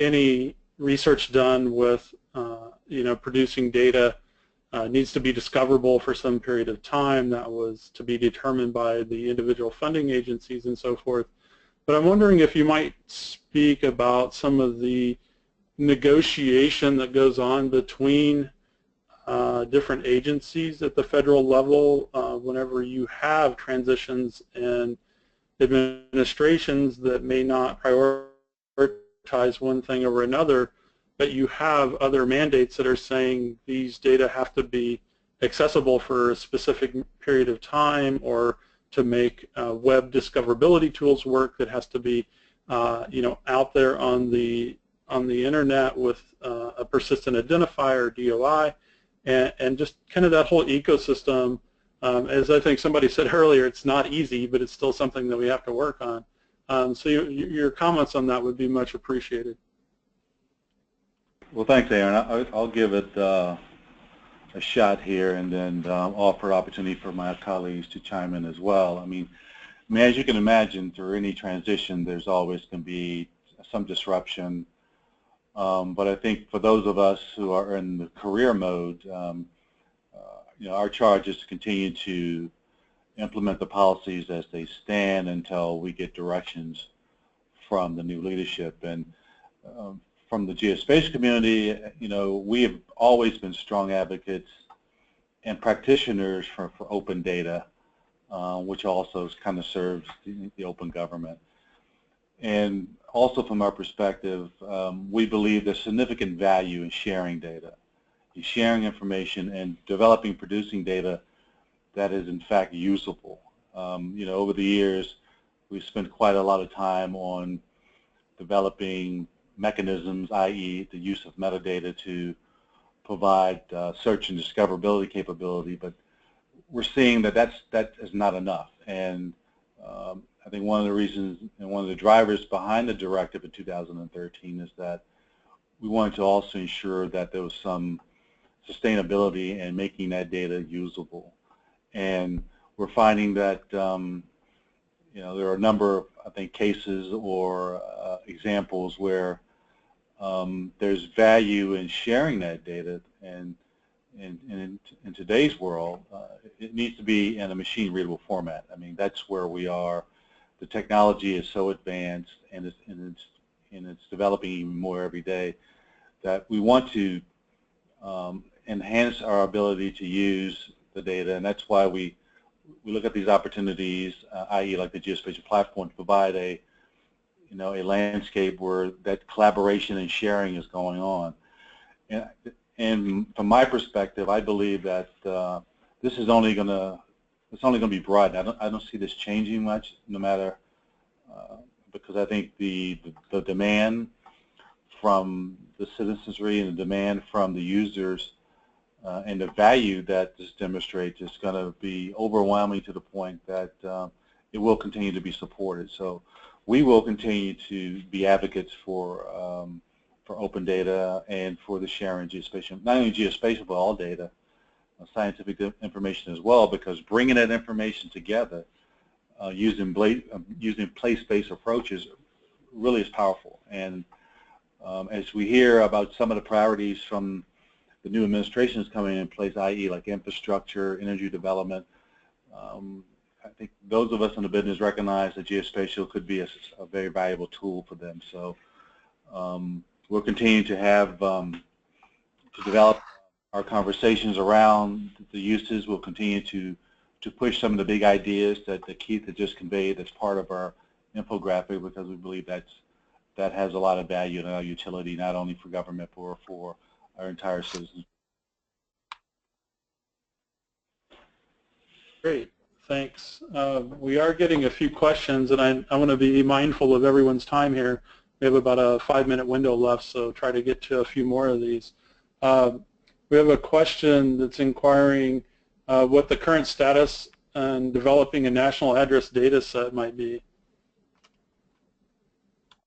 any research done with producing data needs to be discoverable for some period of time. That was to be determined by the individual funding agencies and so forth. But I'm wondering if you might speak about some of the negotiation that goes on between different agencies at the federal level whenever you have transitions and administrations that may not prioritize one thing over another, but you have other mandates that are saying these data have to be accessible for a specific period of time, or to make web discoverability tools work, that has to be out there on the internet with a persistent identifier, DOI, and just kind of that whole ecosystem. As I think somebody said earlier, it's not easy, but it's still something that we have to work on. So your comments on that would be much appreciated. Well, thanks, Aaron. I'll give it a shot here and then offer opportunity for my colleagues to chime in as well. I mean, as you can imagine, through any transition, there's always going to be some disruption. But I think for those of us who are in the career mode, our charge is to continue to implement the policies as they stand until we get directions from the new leadership. And from the geospatial community, we have always been strong advocates and practitioners for open data, which also kind of serves the open government. And also from our perspective, we believe there's significant value in sharing data, in sharing information and developing, producing data that is in fact usable. Over the years, we've spent quite a lot of time on developing mechanisms, i.e. the use of metadata to provide search and discoverability capability, but we're seeing that that is not enough. And I think one of the reasons and one of the drivers behind the directive in 2013 is that we wanted to also ensure that there was some sustainability in making that data usable. And we're finding that there are a number of, I think, cases or examples where there's value in sharing that data, and in today's world, it needs to be in a machine-readable format. I mean, that's where we are. The technology is so advanced, and it's developing even more every day, that we want to enhance our ability to use the data, and that's why we look at these opportunities, i.e. like the geospatial platform, to provide a landscape where that collaboration and sharing is going on. And from my perspective, I believe that this is only going to be broadened. I don't see this changing much, no matter because I think the demand from the citizenry and the demand from the users and the value that this demonstrates is going to be overwhelming to the point that it will continue to be supported. So we will continue to be advocates for open data and for the sharing geospatial, not only geospatial but all data, scientific information as well, because bringing that information together using place-based approaches really is powerful. And as we hear about some of the priorities from the new administrations coming in place, i.e. like infrastructure, energy development, I think those of us in the business recognize that geospatial could be a very valuable tool for them. So we'll continue to have to develop our conversations around the uses. We'll continue to push some of the big ideas that Keith had just conveyed that's part of our infographic, because we believe that has a lot of value and utility, not only for government but for our entire citizens. Great, thanks. We are getting a few questions, and I want to be mindful of everyone's time here. We have about a 5-minute window left, so try to get to a few more of these. We have a question that's inquiring what the current status on developing a national address data set might be.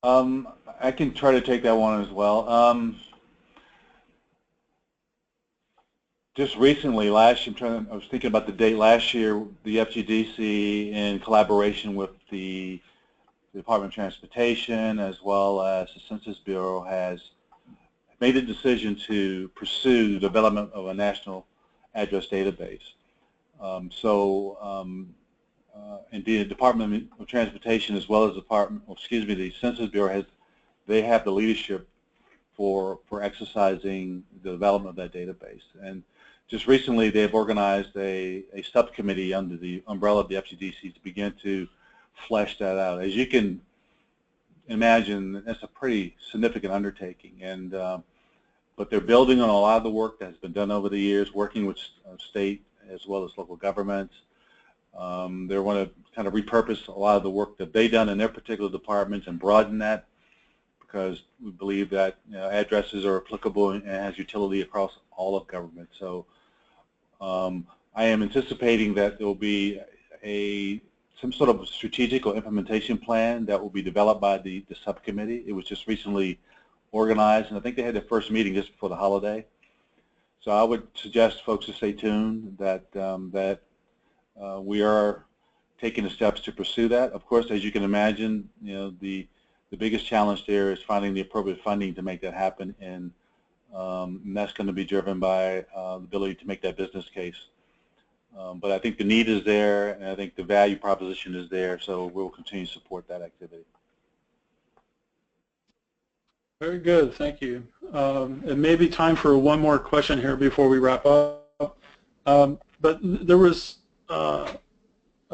I can try to take that one as well. Just recently, last year, I was thinking about the date last year, the FGDC, in collaboration with the Department of Transportation as well as the Census Bureau, has made a decision to pursue the development of a national address database. Indeed, the Department of Transportation as well as the Census Bureau they have the leadership for exercising the development of that database. And just recently, they've organized a subcommittee under the umbrella of the FGDC to begin to flesh that out. As you can imagine, that's a pretty significant undertaking, and but they're building on a lot of the work that has been done over the years, working with state as well as local governments. They want to kind of repurpose a lot of the work that they've done in their particular departments and broaden that, because we believe that addresses are applicable and has utility across all of government. So I am anticipating that there will be some sort of strategic or implementation plan that will be developed by the subcommittee. It was just recently organized, and I think they had their first meeting just before the holiday. So I would suggest folks to stay tuned that we are taking the steps to pursue that. Of course, as you can imagine, the biggest challenge there is finding the appropriate funding to make that happen, and that's going to be driven by the ability to make that business case. But I think the need is there, and I think the value proposition is there, so we'll continue to support that activity. Very good, thank you. It may be time for one more question here before we wrap up. But there was a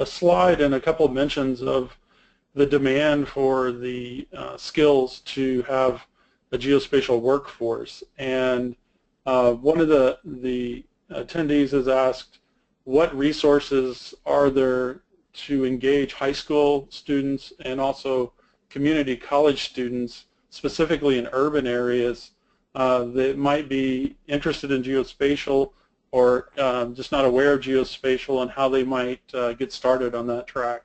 slide and a couple of mentions of the demand for the skills to have a geospatial workforce. And one of the attendees has asked, what resources are there to engage high school students and also community college students, specifically in urban areas, that might be interested in geospatial or just not aware of geospatial, and how they might get started on that track?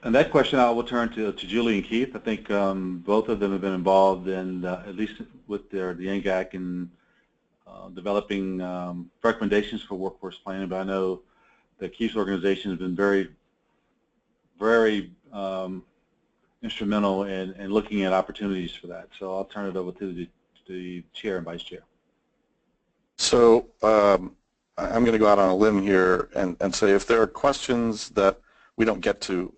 And that question I will turn to Julie and Keith. I think both of them have been involved in, at least with the NGAC, in developing recommendations for workforce planning, but I know that Keith's organization has been very, very instrumental in looking at opportunities for that. So I'll turn it over to the chair and vice chair. So I'm going to go out on a limb here and say if there are questions that we don't get to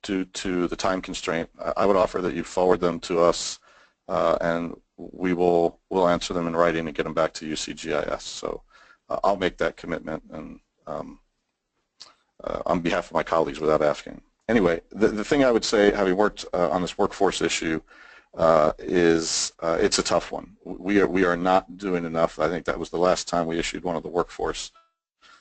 due to the time constraint, I would offer that you forward them to us, and we'll answer them in writing and get them back to UCGIS. So I'll make that commitment, and on behalf of my colleagues, without asking. Anyway, the thing I would say, having worked on this workforce issue, is it's a tough one. We are not doing enough. I think that was the last time we issued one of the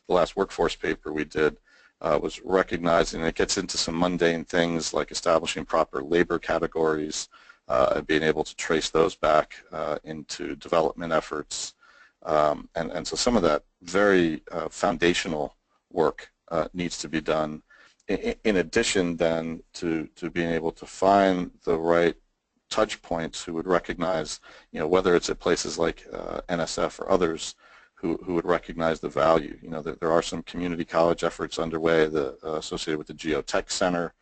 last workforce paper we did. Was recognizing, and it gets into some mundane things like establishing proper labor categories, and being able to trace those back into development efforts, and so some of that very foundational work needs to be done. In addition, then, to being able to find the right touch points who would recognize, whether it's at places like NSF or others, who would recognize the value. There are some community college efforts underway associated with the Geotech Center.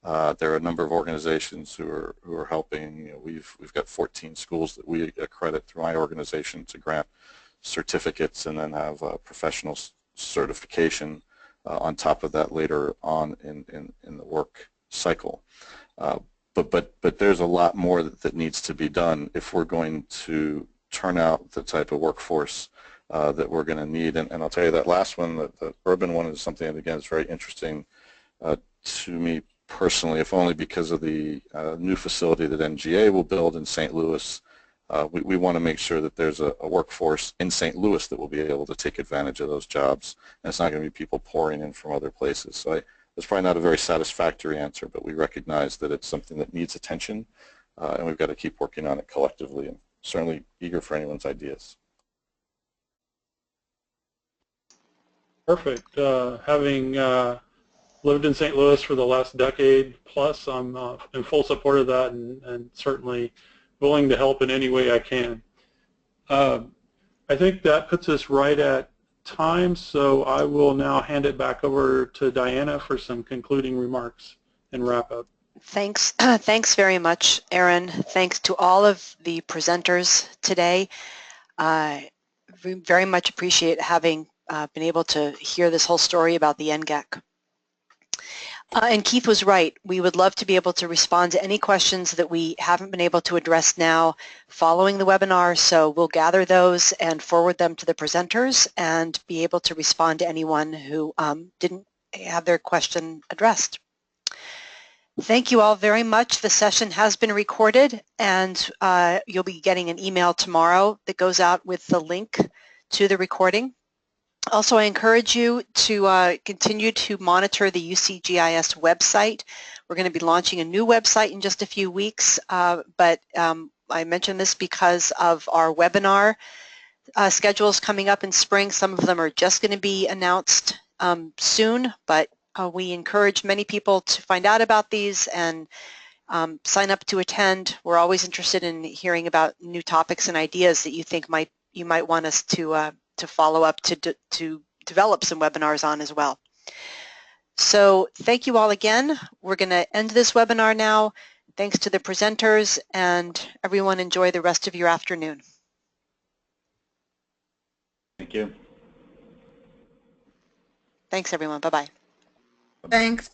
There are a number of organizations who are helping. We've got 14 schools that we accredit through my organization to grant certificates and then have professional certification on top of that later on in the work cycle. But there's a lot more that needs to be done if we're going to turn out the type of workforce that we're going to need. And I'll tell you that last one, the urban one, is something that, again, is very interesting to me personally, if only because of the new facility that NGA will build in St. Louis. We want to make sure that there's a workforce in St. Louis that will be able to take advantage of those jobs, and it's not going to be people pouring in from other places. So it's probably not a very satisfactory answer, but we recognize that it's something that needs attention, and we've got to keep working on it collectively, and certainly eager for anyone's ideas. Perfect. Having lived in St. Louis for the last decade plus, I'm in full support of that, and certainly willing to help in any way I can. I think that puts us right at time, so I will now hand it back over to Diana for some concluding remarks and wrap up. Thanks. Thanks very much, Aaron. Thanks to all of the presenters today. We very much appreciate having been able to hear this whole story about the NGAC. And Keith was right. We would love to be able to respond to any questions that we haven't been able to address now following the webinar, so we'll gather those and forward them to the presenters and be able to respond to anyone who didn't have their question addressed. Thank you all very much. The session has been recorded, and you'll be getting an email tomorrow that goes out with the link to the recording. Also, I encourage you to continue to monitor the UCGIS website. We're going to be launching a new website in just a few weeks, but I mention this because of our webinar schedules coming up in spring. Some of them are just going to be announced soon, but we encourage many people to find out about these and sign up to attend. We're always interested in hearing about new topics and ideas that you think you might want us to follow up to develop some webinars on as well. So thank you all again. We're going to end this webinar now. Thanks to the presenters, and everyone enjoy the rest of your afternoon. Thank you. Thanks everyone. Bye-bye. Thanks.